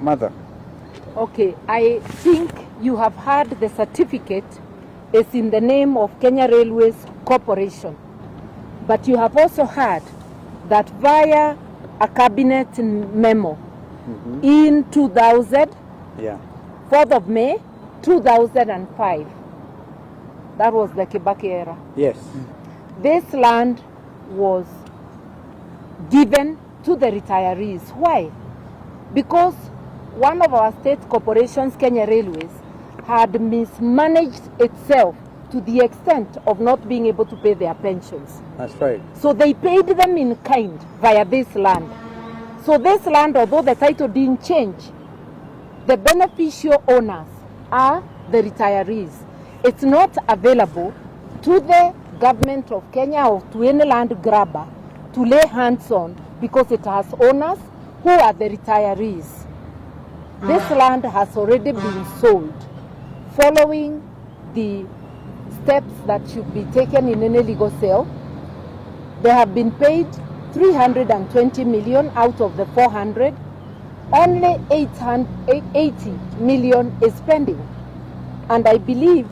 Mother. Okay, I think you have heard the certificate is in the name of Kenya Railways Corporation. But you have also heard that via a cabinet memo in 2000, 4th of May, 2005, that was the Kibaki era. Yes. This land was given to the retirees. Why? Because one of our state corporations, Kenya Railways, had mismanaged itself to the extent of not being able to pay their pensions. That's right. So they paid them in kind via this land. So this land, although the title didn't change, the beneficial owners are the retirees. It's not available to the government of Kenya or to any land grabber to lay hands on because it has owners who are the retirees. This land has already been sold following the steps that should be taken in any legal sale. They have been paid 320 million out of the 400. Only 80 million is pending. And I believe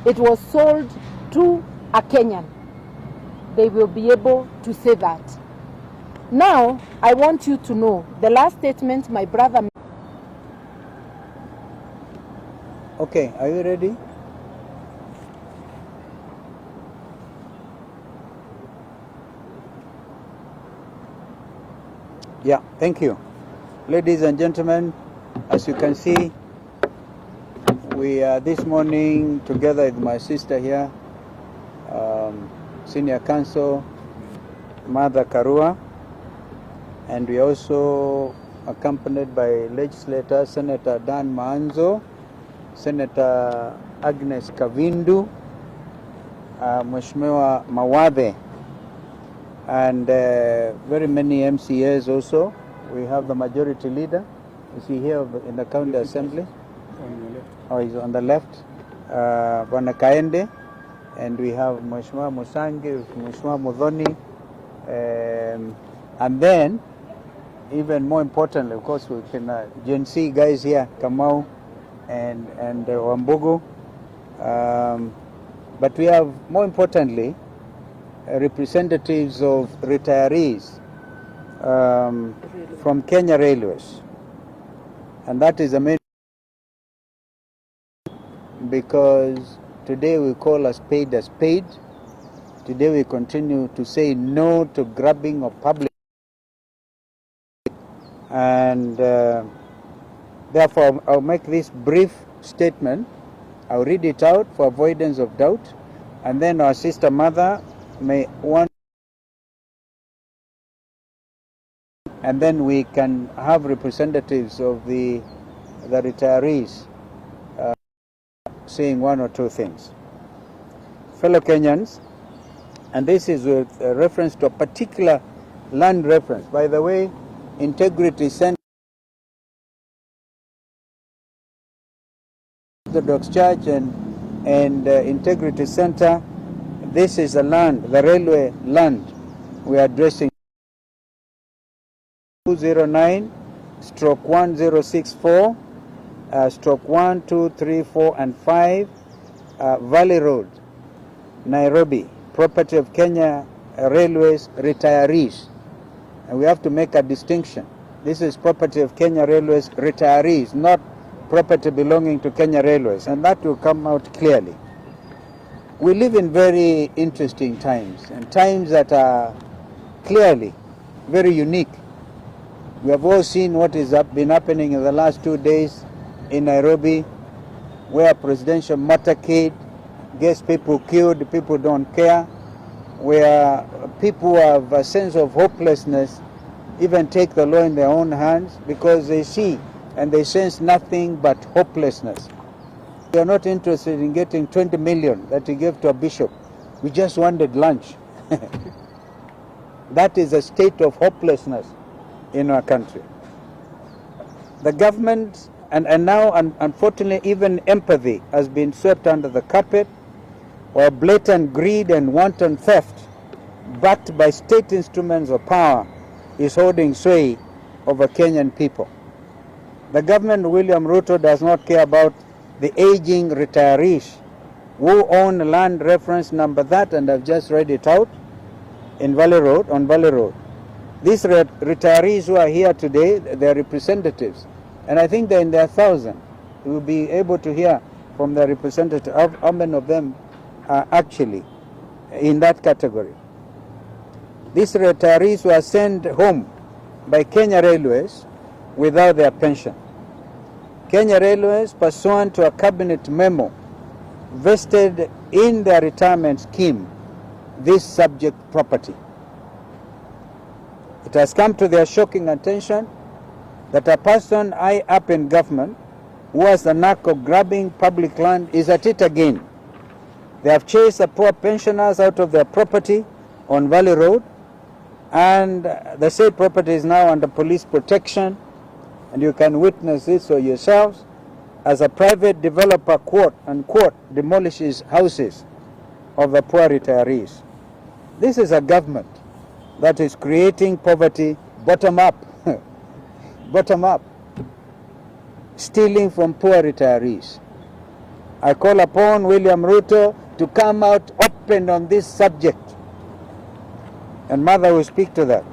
it was sold to a Kenyan. They will be able to say that. Now, I want you to know, the last statement my brother made. Okay, are you ready? Yeah, thank you. Ladies and gentlemen, as you can see, we are this morning together with my sister here, Senior Counsel Martha Karua, and we also accompanied by legislators Senator Dan Maanzo, Senator Agnes Kavindu, Mheshimiwa Mawadhe, and very many MCAs also. We have the majority leader. Is he here in the county assembly? Oh, he's on the left. Bwana Kaende. And we have Mheshimiwa Musangi, Mheshimiwa Mudhoni. And then, even more importantly, of course, we can Gen Z guys here, Kamau and Wambugu. But we have, more importantly, representatives of retirees from Kenya Railways. And that is amazing because today we call a spade a spade. Today we continue to say no to grabbing of public. And therefore I'll make this brief statement. I'll read it out for avoidance of doubt. And then our sister Mother may want, and then we can have representatives of the retirees saying one or two things. Fellow Kenyans, and this is with reference to a particular land reference. By the way, Integrity Center, Orthodox Church and Integrity Center, this is the land, the railway land we are addressing. 209/1064 stroke 1, 2, 3, 4 and 5 Valley Road, Nairobi, property of Kenya Railways retirees. And we have to make a distinction. This is property of Kenya Railways retirees, not property belonging to Kenya Railways, and that will come out clearly. We live in very interesting times, and times that are clearly very unique. We have all seen what has been happening in the last 2 days in Nairobi, where presidential motorcade gets people killed, people don't care, where people have a sense of hopelessness, even take the law in their own hands because they see and they sense nothing but hopelessness. We are not interested in getting 20 million that he gave to a bishop. We just wanted lunch. That is a state of hopelessness in our country. The government, and now unfortunately even empathy has been swept under the carpet, while blatant greed and wanton theft, backed by state instruments of power, is holding sway over Kenyan people. The government, William Ruto, does not care about the aging retirees who own land reference number that, and I've just read it out, in Valley Road, on Valley Road. These retirees who are here today, they're representatives, and I think they're in their thousands. We will be able to hear from their representative how many of them are actually in that category. These retirees were sent home by Kenya Railways without their pension. Kenya Railways, pursuant to a cabinet memo, vested in their retirement scheme this subject property. It has come to their shocking attention that a person high up in government who has the knack of grabbing public land is at it again. They have chased the poor pensioners out of their property on Valley Road, and the said property is now under police protection, and you can witness this for yourselves as a private developer, quote unquote, demolishes houses of the poor retirees. This is a government that is creating poverty bottom up, bottom up, stealing from poor retirees. I call upon William Ruto to come out open on this subject, and Mother will speak to that,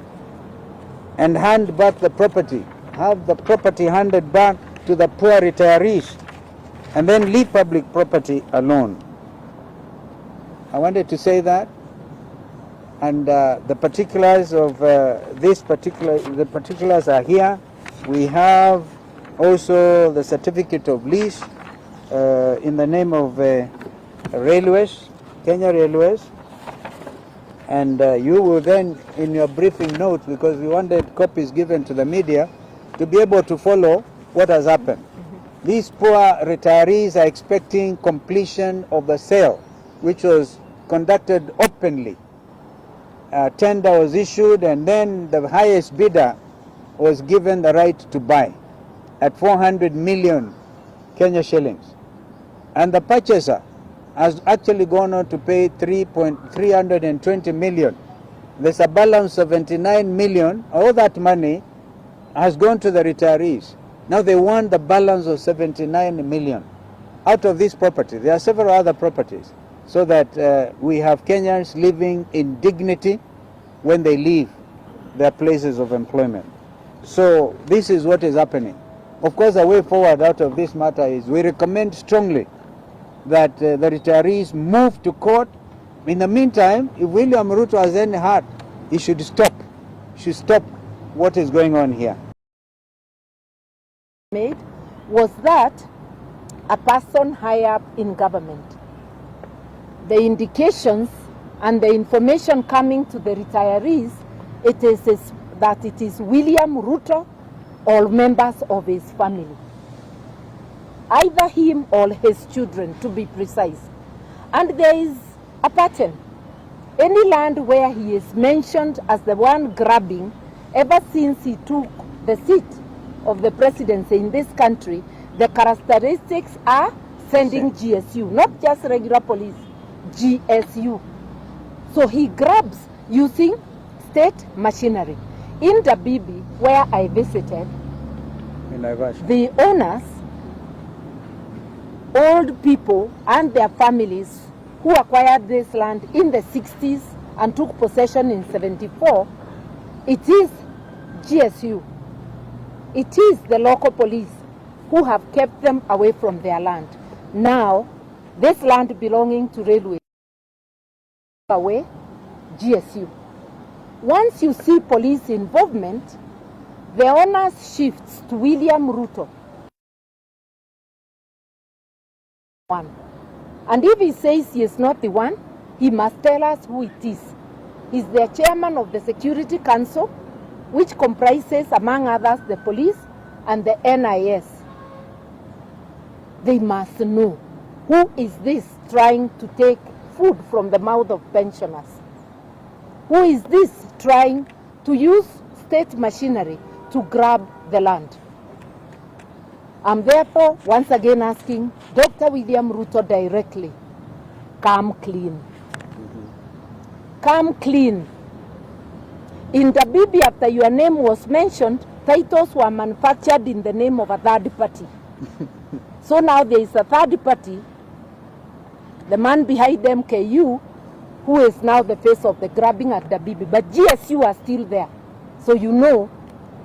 and hand back the property, have the property handed back to the poor retirees, and then leave public property alone. I wanted to say that, and the particulars of the particulars are here. We have also the certificate of lease in the name of Railways, Kenya Railways, and you will then, in your briefing notes, because we wanted copies given to the media, to be able to follow what has happened. These poor retirees are expecting completion of the sale, which was conducted openly. A tender was issued, and then the highest bidder was given the right to buy at 400 million Kenya shillings. And the purchaser has actually gone on to pay 320 million. There's a balance of 79 million. All that money has gone to the retirees. Now they want the balance of 79 million out of this property. There are several other properties, so that we have Kenyans living in dignity when they leave their places of employment. So this is what is happening. Of course, the way forward out of this matter is we recommend strongly that the retirees move to court. In the meantime, if William Ruto has any heart, he should stop. What is going on here. Made was that a person high up in government. The indications and the information coming to the retirees, it is that it is William Ruto or members of his family. Either him or his children, to be precise. And there is a pattern. Any land where he is mentioned as the one grabbing, ever since he took the seat of the presidency in this country, the characteristics are sending GSU, not just regular police, GSU. So he grabs using state machinery. In Dabibi, where I visited, the owners, old people and their families who acquired this land in the 60s and took possession in 74, it is GSU. It is the local police who have kept them away from their land. Now, this land belonging to railway, away, GSU. Once you see police involvement, the onus shifts to William Ruto. And if he says he is not the one, he must tell us who it is. He's the chairman of the Security Council, which comprises, among others, the police and the NIS. They must know who is this trying to take food from the mouth of pensioners. Who is this trying to use state machinery to grab the land? I'm therefore once again asking Dr. William Ruto directly, come clean. Come clean. In Dabibi, after your name was mentioned, titles were manufactured in the name of a third party. So now there is a third party, the man behind MKU, who is now the face of the grabbing at the Bibi. But GSU are still there. So you know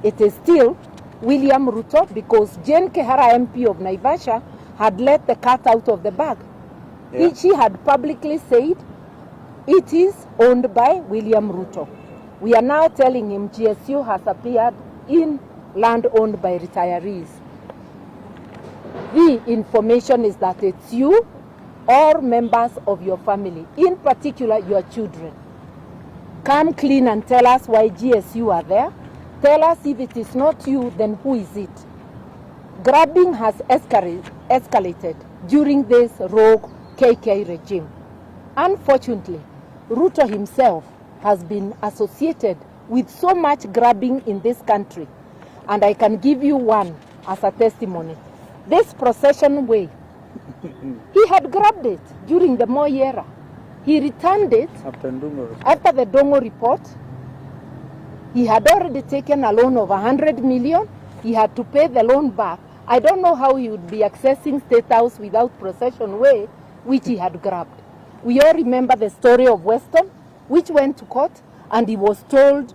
it is still William Ruto, because Jane Kehara, MP of Naivasha, had let the cat out of the bag. Yeah. She had publicly said it is owned by William Ruto. We are now telling him GSU has appeared in land owned by retirees. The information is that it's you or members of your family, in particular your children. Come clean and tell us why GSU are there. Tell us if it is not you, then who is it? Grabbing has escalated during this rogue KK regime. Unfortunately, Ruto himself has been associated with so much grabbing in this country. And I can give you one as a testimony. This procession way, he had grabbed it during the Moi era. He returned it after the Dongo report. He had already taken a loan of 100 million. He had to pay the loan back. I don't know how he would be accessing State House without procession way, which he had grabbed. We all remember the story of Weston, which went to court, and he was told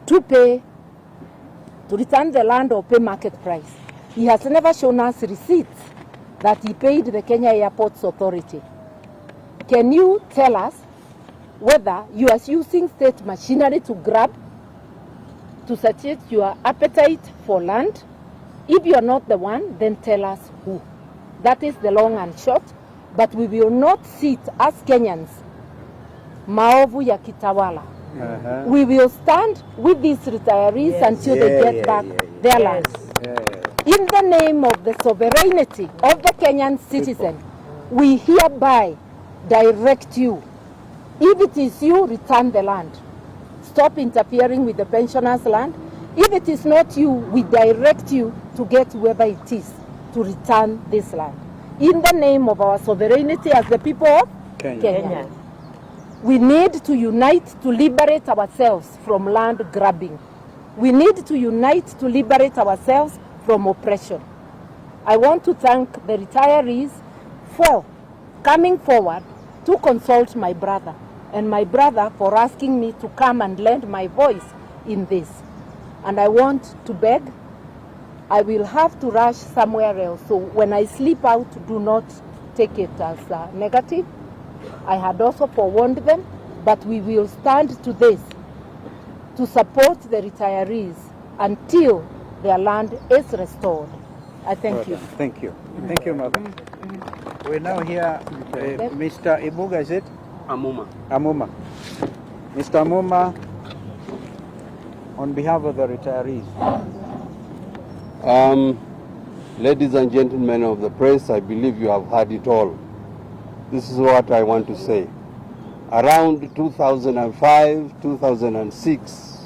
to pay, to return the land or pay market price. He has never shown us receipts that he paid the Kenya Airports Authority. Can you tell us whether you are using state machinery to grab, to satiate your appetite for land? If you are not the one, then tell us who. That is the long and short. But we will not sit as Kenyans, maovu ya kitawala. We will stand with these retirees until they get back their lands. In the name of the sovereignty of the Kenyan citizen, we hereby direct you. If it is you, return the land. Stop interfering with the pensioners' land. If it is not you, we direct you to get whoever it is to return this land. In the name of our sovereignty as the people of Kenya. We need to unite to liberate ourselves from land grabbing. We need to unite to liberate ourselves from oppression. I want to thank the retirees for coming forward to consult my brother, and my brother for asking me to come and lend my voice in this. And I want to beg, I will have to rush somewhere else. So when I sleep out, do not take it as negative. I had also forewarned them, but we will stand to this to support the retirees until their land is restored. I thank you. Thank you. Thank you, Mother. We now hear Mr. Ibuga, is it? Amuma. Amuma. Mr. Amuma, on behalf of the retirees. Ladies and gentlemen of the press, I believe you have heard it all. This is what I want to say. Around 2005, 2006,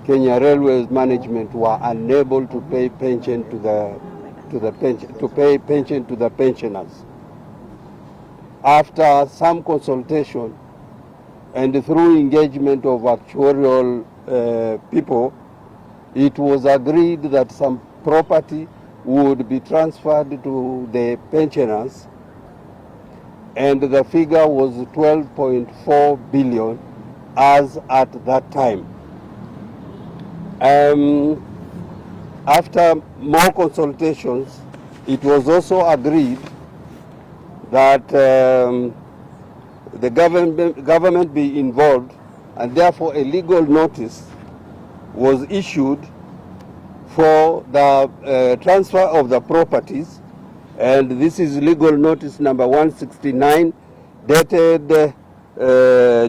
Kenya Railways management were unable to pay pension to the pensioners. After some consultation and through engagement of actuarial people, it was agreed that some property would be transferred to the pensioners, and the figure was 12.4 billion as at that time. After more consultations, it was also agreed that the government be involved, and therefore a legal notice was issued for the transfer of the properties, and this is legal notice number 169 dated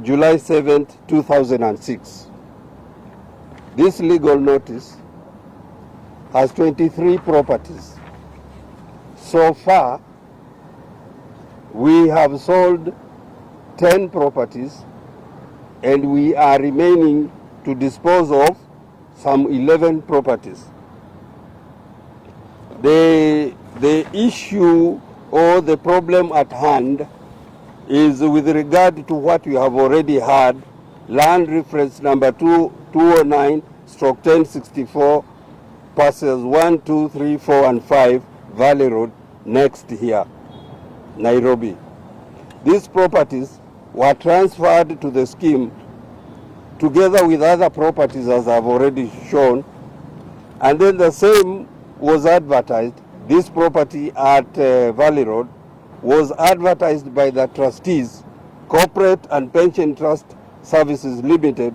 July 7th, 2006. This legal notice has 23 properties. So far, we have sold 10 properties, and we are remaining to dispose of some 11 properties. The issue or the problem at hand is with regard to what you have already heard, land reference number 209 1064 parcels 1, 2, 3, 4, and 5 Valley Road next here, Nairobi. These properties were transferred to the scheme together with other properties as I've already shown, and then the same was advertised. This property at Valley Road was advertised by the trustees, Corporate and Pension Trust Services Limited,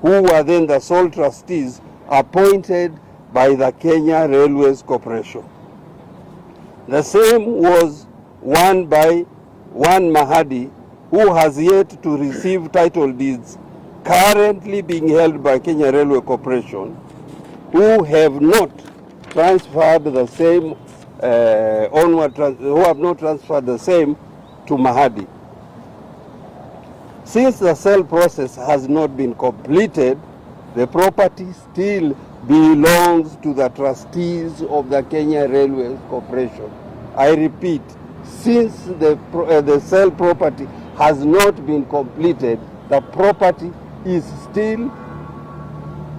who were then the sole trustees appointed by the Kenya Railways Corporation. The same was won by one Mahadi, who has yet to receive title deeds currently being held by Kenya Railway Corporation, who have not transferred the same who have not transferred the same to Mahadi. Since the sale process has not been completed, the property still belongs to the trustees of the Kenya Railways Corporation. I repeat, since the sale property has not been completed, the property is still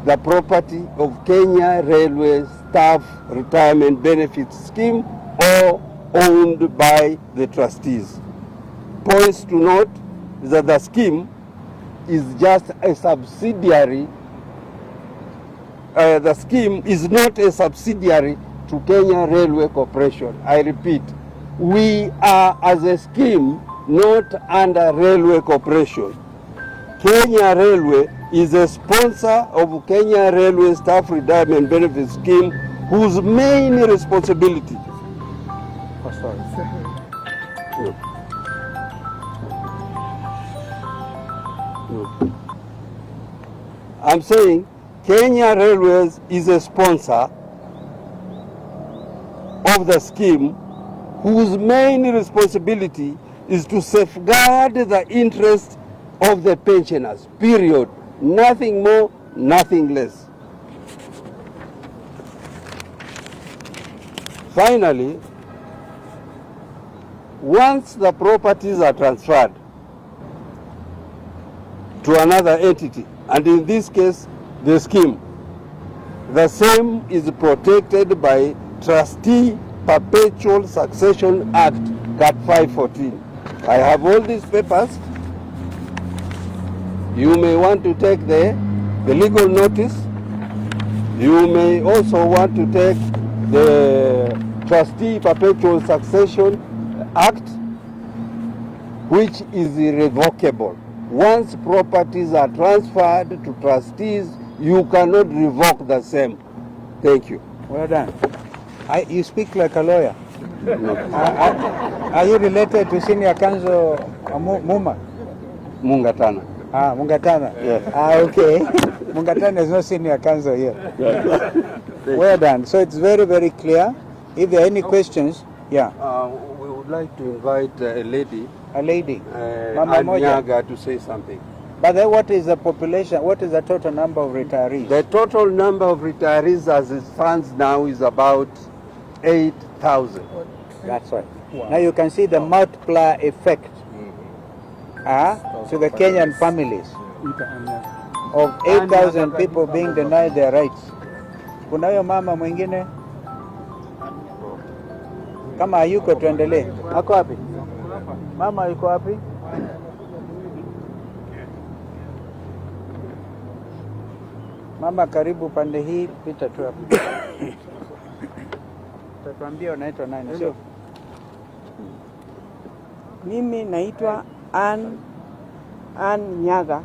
the property of Kenya Railway Staff Retirement Benefits Scheme or owned by the trustees. Points to note is that the scheme is just a subsidiary. The scheme is not a subsidiary to Kenya Railway Corporation. I repeat, we are as a scheme not under Railway Corporation. Kenya Railway is a sponsor of Kenya Railway Staff Retirement Benefit Scheme, whose main responsibility. I'm saying Kenya Railways is a sponsor of the scheme, whose main responsibility is to safeguard the interests of the pensioners, period. Nothing more, nothing less. Finally, once the properties are transferred to another entity, and in this case, the scheme, the same is protected by Trustee Perpetual Succession Act, Cat 514. I have all these papers. You may want to take the legal notice. You may also want to take the Trustee Perpetual Succession Act, which is irrevocable. Once properties are transferred to trustees, you cannot revoke the same. Thank you. Well done. You speak like a lawyer. No. Are you related to Senior Counsel Muma? Mungatana. Mungatana? Yes. Okay. Mungatana is not Senior Counsel here. Well done. So it's very, very clear. If there are any questions, yeah. We would like to invite a lady, A lady, Mama Moja, Anyaga, to say something. But then what is the population? What is the total number of retirees? The total number of retirees as it stands now is about 8,000. That's right. Wow. Now you can see the multiplier effect to the Kenyan families of 8,000 people being denied their rights. Kuna huyo mama mwingine kama hayuko tuendelee. Ako wapi? Mama yuko wapi? Mama karibu pande hii, pita tu hapo. Tatuambia unaitwa nani? Sio? Mimi naitwa Ann Nyaga,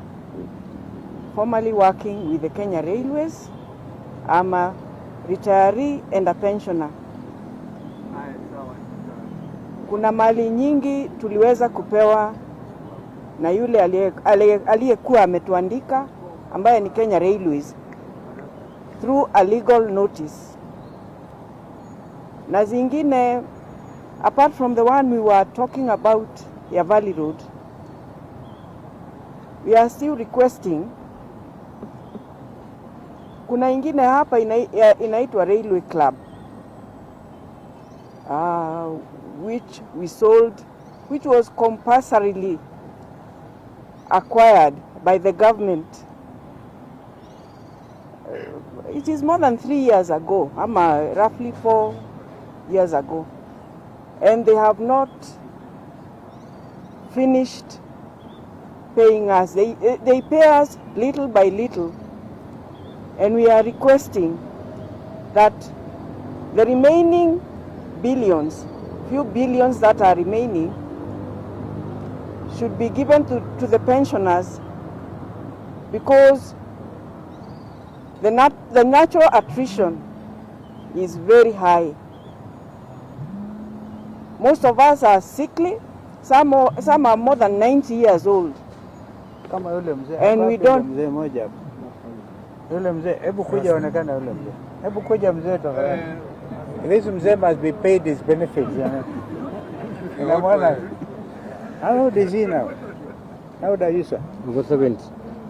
formerly working with the Kenya Railways. I'm a retiree and a pensioner. Kuna mali nyingi tuliweza kupewa na yule aliyekuwa ametuandika ambaye ni Kenya Railways through a legal notice. Na zingine, apart from the one we were talking about, ya Valley Road, we are still requesting. Kuna ingine hapa inaitwa Railway Club, which we sold, which was compulsorily acquired by the government it is more than 3 years ago, roughly 4 years ago, and they have not finished paying us. They pay us little by little, and we are requesting that the remaining billions, few billions that are remaining, should be given to the pensioners, because the natural attrition is very high. Most of us are sickly. Some are more than 90 years old. Kama yule mzee, and we don't. Mzee moja hapo. Yule mzee, hebu kuja onekana yule mzee. Hebu kuja mzee tafadhali. This mzee must be paid his benefits. Unamwona? How old is he now? How old are you, sir? Over 70.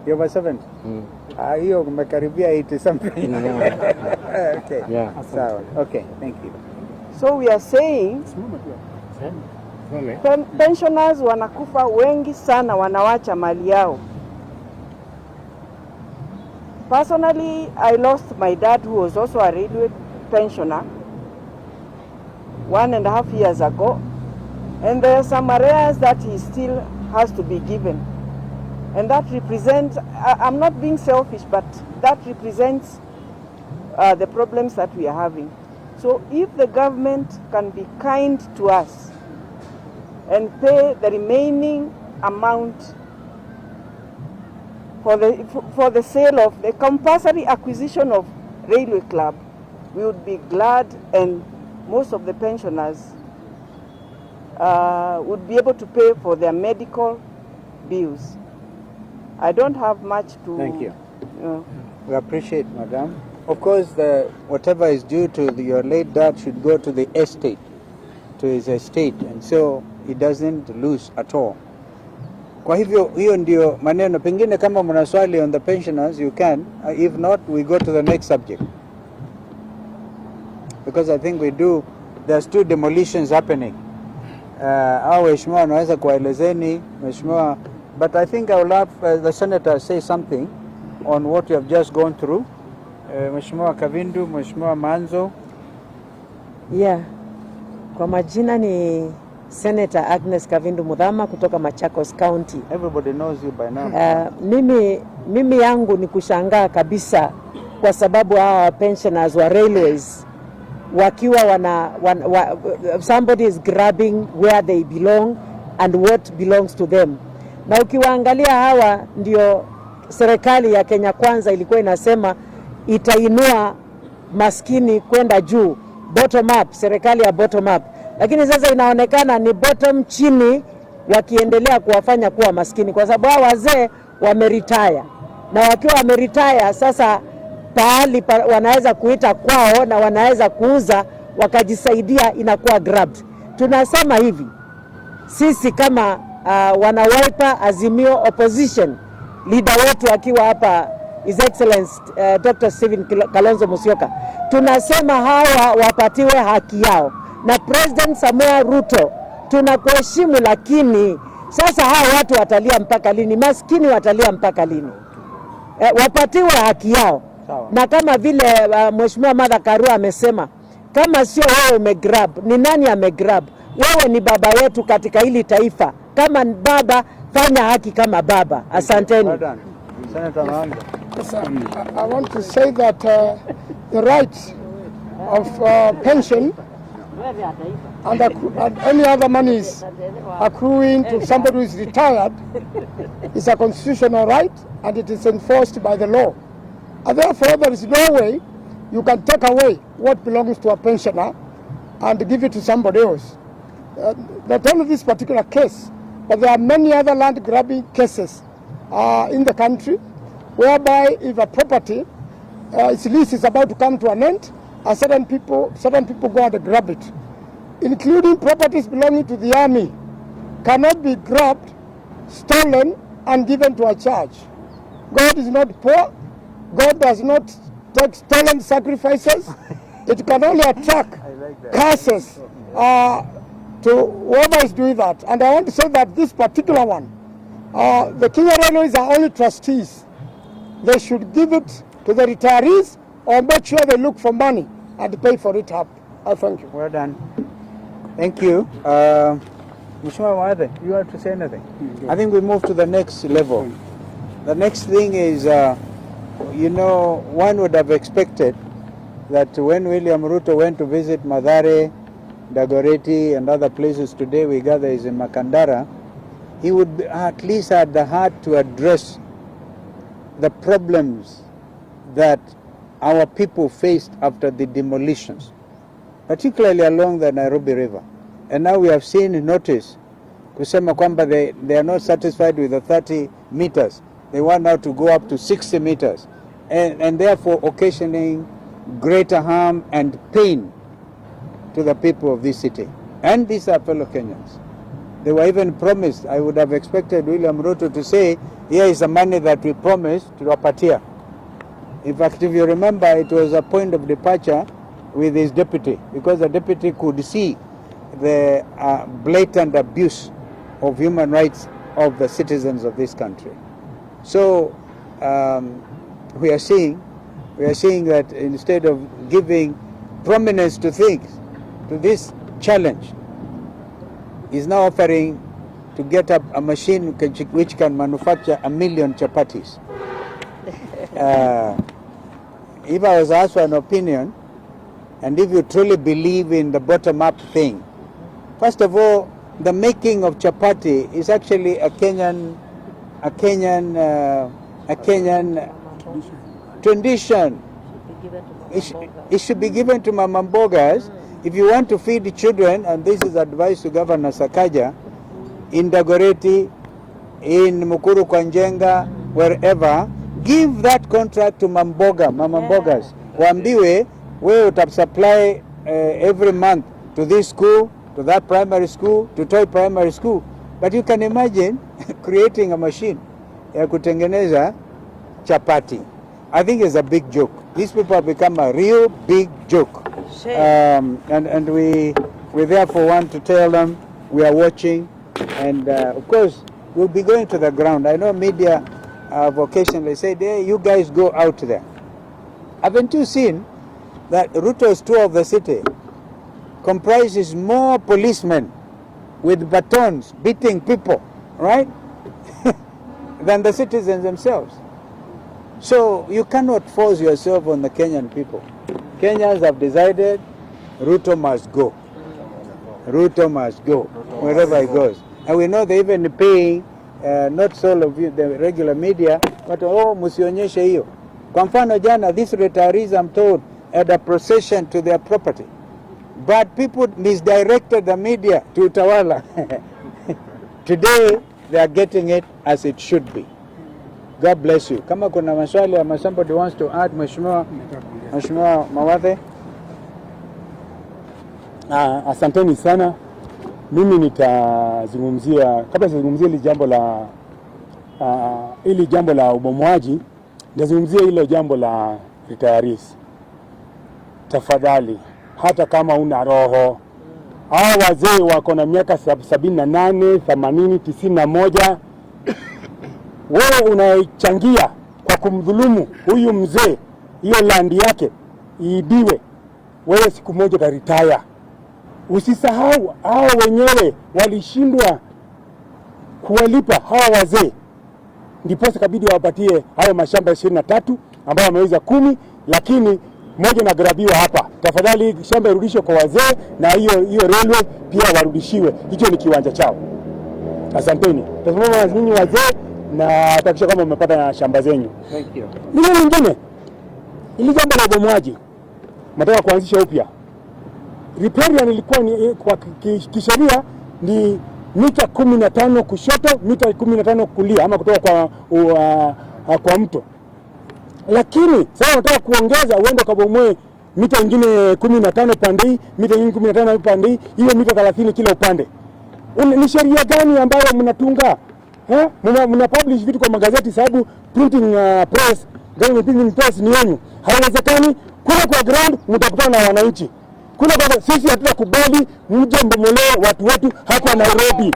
You're over 70? Hiyo umekaribia 80 something. Okay. Yeah. Sawa. Okay, thank you. So we are saying pensioners wanakufa wengi sana, wanawacha mali yao. Personally, I lost my dad, who was also a railway pensioner, 1.5 years ago, and there are some areas that he still has to be given, and that represents, I'm not being selfish, but that represents the problems that we are having. So if the government can be kind to us and pay the remaining amount for the sale of the compulsory acquisition of railway club, we would be glad, and most of the pensioners would be able to pay for their medical bills. I don't have much to... Thank you. We appreciate, madam. Of course, whatever is due to your late dad should go to the estate, to his estate, and so he doesn't lose at all. Kwa hivyo, hiyo ndio maneno. Pengine kama mna swali on the pensioners, you can. If not, we go to the next subject. Because I think there's 2 demolitions happening. Au mheshimiwa anaweza kuelezeni, mheshimiwa, but I think I will have the senator say something on what you have just gone through. Mheshimiwa Kavindu, Mheshimiwa Manzo. Yeah. Kwa majina ni Senator Agnes Kavindu Mudhama kutoka Machakos County. Everybody knows you by now. Mimi yangu ni kushangaa kabisa kwa sababu hawa pensioners wa railways wakiwa somebody is grabbing where they belong and what belongs to them. Na ukiwaangalia hawa ndio serikali ya Kenya Kwanza ilikuwa inasema itainua maskini kwenda juu, bottom up, serikali ya bottom up. Lakini sasa inaonekana ni bottom chini, wakiendelea kuwafanya kuwa maskini, kwa sababu hao wazee wameretire, na wakiwa wameretire sasa pahali wanaweza kuita kwao na wanaweza kuuza wakajisaidia, inakuwa grabbed. Tunasema hivi, sisi kama wana-Wiper Azimio opposition, leader wetu akiwa hapa His Excellency Dr. Stephen Kalonzo Musyoka, tunasema hawa wapatiwe haki yao. Na President Samoei Ruto tunakuheshimu, lakini sasa hawa watu watalia mpaka lini? Maskini watalia mpaka lini? Wapatiwe haki yao. Na kama vile Mheshimiwa Martha Karua amesema, kama sio wewe umegrab, ni nani amegrab? Wewe ni baba yetu katika hili taifa. Kama baba, fanya haki kama baba. Asanteni. Senator Manzo. Yes, I want to say that the rights of pension and any other monies accruing to somebody who is retired is a constitutional right, and it is enforced by the law. And therefore, there is no way you can take away what belongs to a pensioner and give it to somebody else. Not only this particular case, but there are many other land grabbing cases in the country, whereby if a property, its lease is about to come to an end, certain people go and grab it, including properties belonging to the army, cannot be grabbed, stolen, and given to a church. God is not poor. God does not take stolen sacrifices. It can only attack curses to whoever is doing that. And I want to say that this particular one, the Kenya Railways are only trustees. They should give it to the retirees or make sure they look for money and pay for it up. I thank you. Well done. Thank you. Mheshimiwa Mwadhe, you have to say anything? I think we move to the next level. The next thing is, one would have expected that when William Ruto went to visit Mathare, Dagoretti and other places today we gather is in Makandara, he would at least had the heart to address the problems that our people faced after the demolitions, particularly along the Nairobi River. And now we have seen notice kusema kwamba they are not satisfied with the 30 meters. They want now to go up to 60 meters and therefore occasioning greater harm and pain to the people of this city. And these are fellow Kenyans. They were even promised, I would have expected William Ruto to say, here is the money that we promised to Wapatia. In fact, if you remember, it was a point of departure with his deputy, because the deputy could see the blatant abuse of human rights of the citizens of this country. So we are seeing that instead of giving prominence to things, to this challenge, is now offering to get up a machine which can manufacture 1 million chapatis. If I was asked for an opinion, and if you truly believe in the bottom-up thing, first of all, the making of chapati is actually a Kenyan tradition. It should be given to mama mbogas. If you want to feed the children, and this is advice to Governor Sakaja, in Dagoretti, in Mukuru Kwanjenga, wherever, give that contract to mama mbogas. Waambiwe, we will supply every month to this school, to that primary school, to Toy Primary School. But you can imagine creating a machine ya kutengeneza chapati. I think it's a big joke. These people have become a real big joke. And we therefore want to tell them we are watching, and of course we'll be going to the ground. I know media occasionally say, hey, you guys go out there. Haven't you seen that Ruto's tour of the city comprises more policemen with batons beating people, right, than the citizens themselves? So you cannot force yourself on the Kenyan people. Kenyans have decided Ruto must go. Ruto must go wherever he goes. And we know they even paying, not all of you, the regular media, but musionyeshe hiyo. Kwa mfano jana, these retirees, I'm told, had a procession to their property. But people misdirected the media to Utawala. Today, they are getting it as it should be. God bless you. Kama kuna maswali ama somebody wants to add, Mheshimiwa Mwadhe. Asanteni sana. Mimi nitazungumzia, kabla sijazungumzia ili jambo la ubomoaji, nitazungumzia hilo jambo la retirees. Tafadhali, hata kama una roho, hao wazee wako na miaka 78, 80, 91, wewe unachangia kwa kumdhulumu huyu mzee, hiyo land yake iibiwe, wewe siku moja utaretire. Usisahau hao wenyewe walishindwa kuwalipa hawa wazee, ndipo kabidi wapatie hayo mashamba 23 ambayo wameweza 10, lakini moja na grabiwa hapa. Tafadhali shamba irudishwe kwa wazee, na hiyo railway pia warudishiwe. Hicho ni kiwanja chao. Asanteni. Tazama nyinyi wazee, na hakikisha kama umepata shamba zenyu. Thank you. Nini lingine? Ili jambo la ubomoaji nataka kuanzisha upya. Riparian ilikuwa ni kwa kisheria ni mita 15 kushoto, mita 15 kulia, ama kutoka kwa mto. Lakini sasa nataka kuongeza, uende kabomoe mita nyingine 15 pande hii, mita nyingine 15 pande hii, hiyo mita 30 kila upande. Ni sheria gani ambayo mnatunga? Mna publish vitu kwa magazeti sababu printing press, government printing press ni yenu. Haiwezekani. Kule kwa ground mtakutana na wananchi. Kule kwa sisi hatutakubali mje mbomolee watu wetu hapa Nairobi.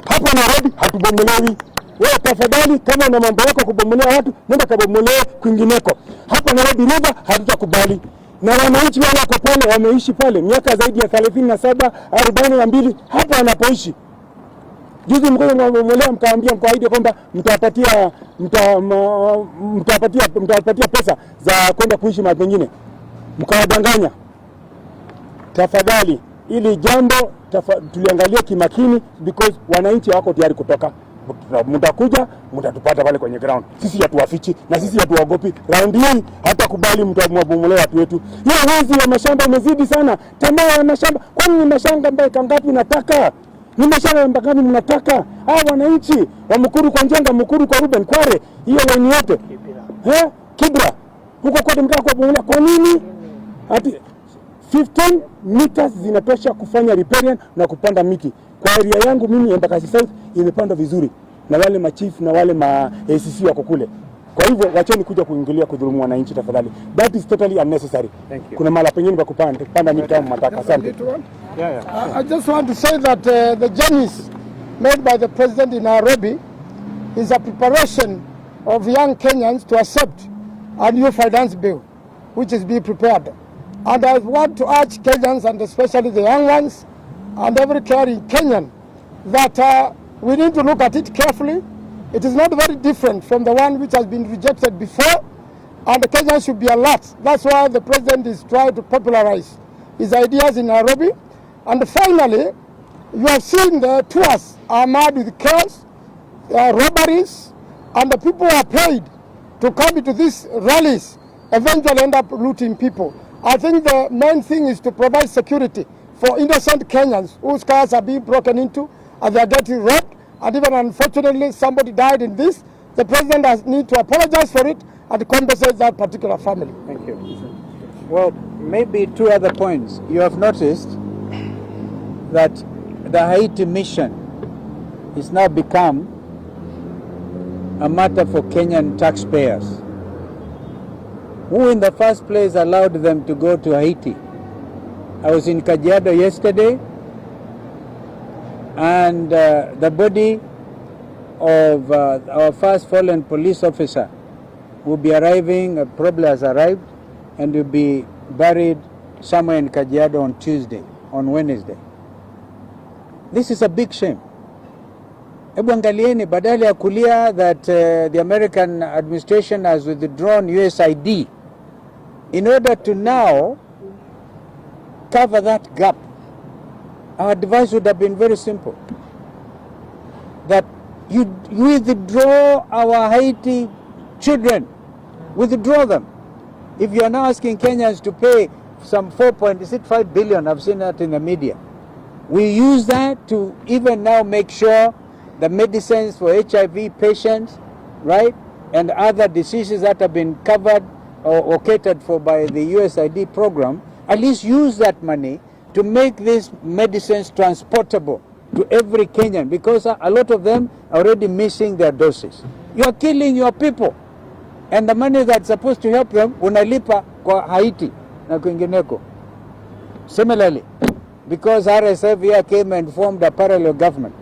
Hapa Nairobi hatubomolewi. Wewe tafadhali, kama una mambo yako kubomolea watu, nenda kabomolee kwingineko. hapa Nairobi River hatutakubali. Na wananchi wale wako pale wameishi pale miaka zaidi ya 37, 42 hapa wanapoishi. Juzi mkaongea mkaambia mkaahidi kwamba mtawapatia pesa za kwenda kuishi mahali pengine. Mkawadanganya. Tafadhali ili jambo tuliangalia kimakini because wananchi wako tayari kutoka. Mtakuja, mtatupata pale kwenye ground. Sisi hatuwafichi na sisi hatuwaogopi. Round hii hata kubali mtamuabomolewa watu wetu. Hiyo wizi wa mashamba umezidi sana. Tamaa ya mashamba. Kwani ni mashamba ngapi nataka? Ni mashamba ngapi mnataka? Hao wananchi wa Mukuru kwa Njenga, Mukuru kwa Ruben, Kware, hiyo line yote. Kibra. Huko kote mtaka kuabomolewa. Kwa nini? Ati 15 meters zinatosha kufanya riparian na kupanda miti. Kwa area yangu mimi Embakasi South imepandwa vizuri na wale machief na wale ACC wako kule. Kwa hivyo wacheni kuja kuingilia kudhulumu wananchi tafadhali. That is totally unnecessary. Kuna mala pengine pa kupanda miti kama mataka. Asante. I just want to say that the journeys made by the president in Nairobi is a preparation of young Kenyans to accept a new finance bill, which is being prepared. And I want to urge Kenyans, and especially the young ones, and every caring Kenyan, that we need to look at it carefully. It is not very different from the one which has been rejected before, and the Kenyans should be alert. That's why the president is trying to popularize his ideas in Nairobi. And finally, you have seen the tours are mad with chaos, robberies, and the people who are paid to come into these rallies eventually end up looting people. I think the main thing is to provide security for innocent Kenyans whose cars are being broken into and they are getting robbed, and even unfortunately somebody died in this. The president has need to apologize for it and compensate that particular family. Thank you. Well, maybe two other points. You have noticed that the Haiti mission is now become a matter for Kenyan taxpayers. Who in the first place allowed them to go to Haiti? I was in Kajiado yesterday, and the body of our first fallen police officer will be arriving, probably has arrived, and will be buried somewhere in Kajiado on Wednesday. This is a big shame. Ebu angalieni, badala ya kulia that the American administration has withdrawn USAID in order to now cover that gap. Our advice would have been very simple. That you withdraw our Haiti children. Withdraw them. If you are now asking Kenyans to pay some 4.5 billion, I've seen that in the media. We use that to even now make sure the medicines for HIV patients, right, and other diseases that have been covered or catered for by the USAID program, at least use that money to make these medicines transportable to every Kenyan, because a lot of them are already missing their doses. You are killing your people, and the money that's supposed to help them unalipa kwa Haiti na kwingineko. Similarly, because RSF here came and formed a parallel government,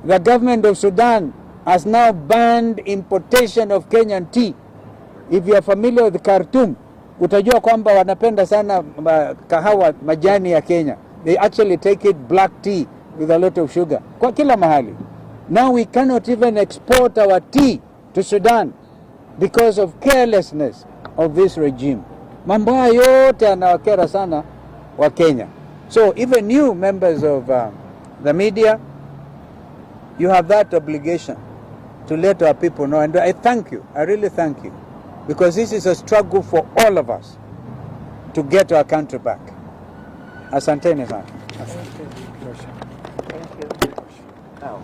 the government of Sudan has now banned importation of Kenyan tea. If you are familiar with Khartoum, utajua kwamba wanapenda sana kahawa majani ya Kenya. They actually take it black tea with a lot of sugar. Kwa kila mahali. Now we cannot even export our tea to Sudan because of carelessness of this regime. Mambo haya yote yanawakera sana wa Kenya. So even you members of the media, you have that obligation to let our people know. And I thank you. I really thank you. Because this is a struggle for all of us to get our country back. Asanteni sana. Thank you. Now.